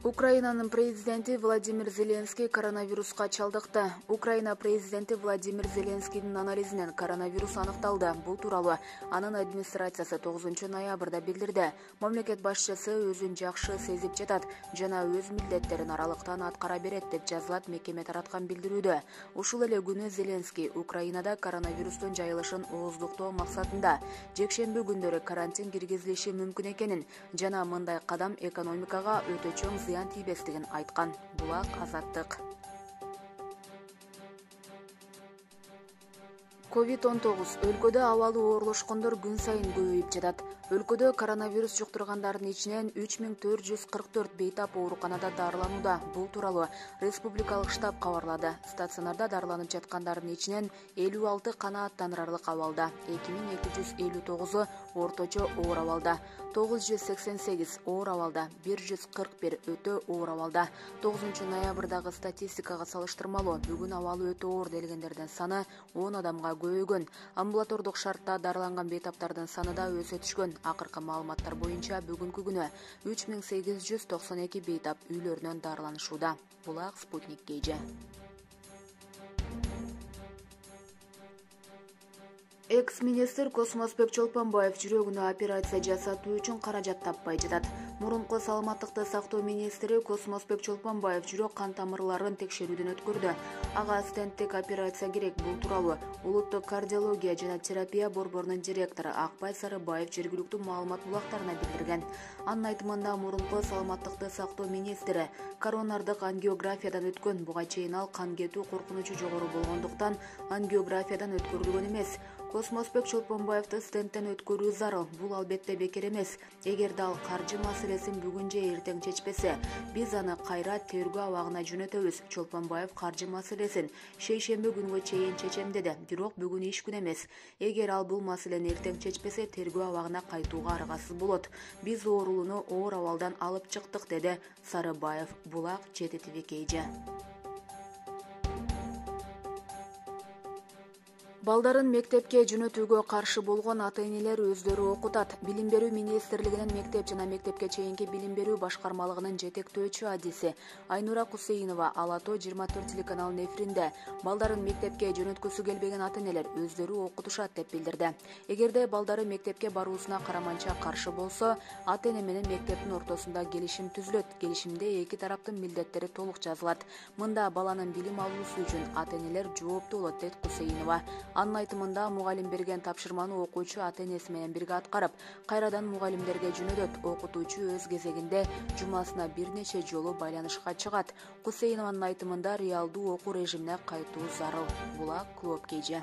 Украинанын президенти Владимир Зеленский коронавируска чалдыкты. Украина президенти Владимир Зеленскийдин анализинен коронавирус аныкталды. Бул тууралуу анын администрациясы 9 ноябрда билдирди. Мамлекет башчысы өзүн жакшы сезип жатат жана өз милдеттерин аралыктан аткара берет деп жазылат мекеме тараткан билдирүүдө. Ушул эле күнү Зеленский Украинада коронавирустун жайылышын ооздуктоо максатында жекшемби күндөрү карантин киргизилиши мүмкүн экенин жана мындай кадам экономикага өтө чоң зыян тийбестигин айткан. Булак Азаттык. COVID-19 өлкөдө абалы оорлошкондор күн сайын көбөйүп жатат. Өлкөдө коронавирус жуктургандардын ичинен 3444 бейтап ооруканада дарыланууда. Бул тууралуу республикалык штаб кабарлады. Стационарда дарыланып жаткандардын ичинен 56 канааттандырарлык абалда, 2259 орточо оор абалда, 988 оор абалда, 141 өтө оор абалда. 9 ноябрдагы статистикага салыштырмалуу бүгүн абалы өтө оор делгендердин саны 10 адамга көбөйгөн. Амбулатордук шартта дарыланган бейтаптардын саны да өсө түшкөн. Акыркы маалыматтар боюнча бүгүнкү күнү 3892 бейтап үйлөрүнөн дарыланышууда. Булак Спутник KG. Экс-министр Космосбек Чолпонбаев жүрөгүнө операция жасатуу үчүн каражат таппай жатат. Мурунку саламаттыкты сактоо министри Космосбек Чолпонбаев жүрөк кан тамырларын текшерүүдөн өткөрдү. Ага стенттик операция керек. Бул тууралуу улуттук кардиология жана терапия борборунун директору Акбай Сарыбаев жергиликтүү маалымат булактарына билдирген. Анын айтымында мурунку саламаттыкты сактоо министри коронардык ангиографиядан өткөн. Буга чейин ал кан кетүү коркунучу жогору болгондуктан ангиографиядан өткөрүлгөн эмес. Космосбек Чолпонбаевди стенттен өткөрүү зарыл. Бул албетте бекер эмес. Эгерде ал каржы маселесин бүгүн же эртең чечпесе, биз аны кайра тергөө абагына жөнөтөбүз. Чолпонбаев каржы маселесин шейшемби күнгө чейин чечем деди. Бирок бүгүн иш күн эмес. Эгер ал бул маселени эртең чечпесе, тергөө абагына кайтууга аргасыз болот. Биз оорулууну оор абалдан алып чыктык, деди Сарыбаев. Булак ЖТТV KG. Балдарын мектепке жөнөтүүгө каршы болгон ата-энелер өздөрү окутат. Билим берүү министрлигинин мектеп жана мектепке чейинки билим берүү башкармалыгынын жетектөөчү адиси Айнура Кусейнова Алато 24 телеканалынын эфиринде балдарын мектепке жөнөткүсү келбеген ата-энелер өздөрү окутушат деп билдирди. Эгерде балдары мектепке баруусуна караманча каршы болсо, ата-эне менен мектептин ортосунда келишим түзүлөт. Келишимде эки тараптын милдеттери толук жазылат. Мында баланын билим алуусу үчүн ата-энелер жооптуу болот, дейт Кусейнова. Анын айтымында мугалим берген тапшырманы окуучу ата-энеси менен бирге аткарып, кайрадан мугалимдерге жөнөтөт. Окутуучу өз кезегинде жумасына бир нече жолу байланышка чыгат. Кусейнованын айтымында реалдуу окуу режимине кайтуу зарыл. Булак Клоп KG.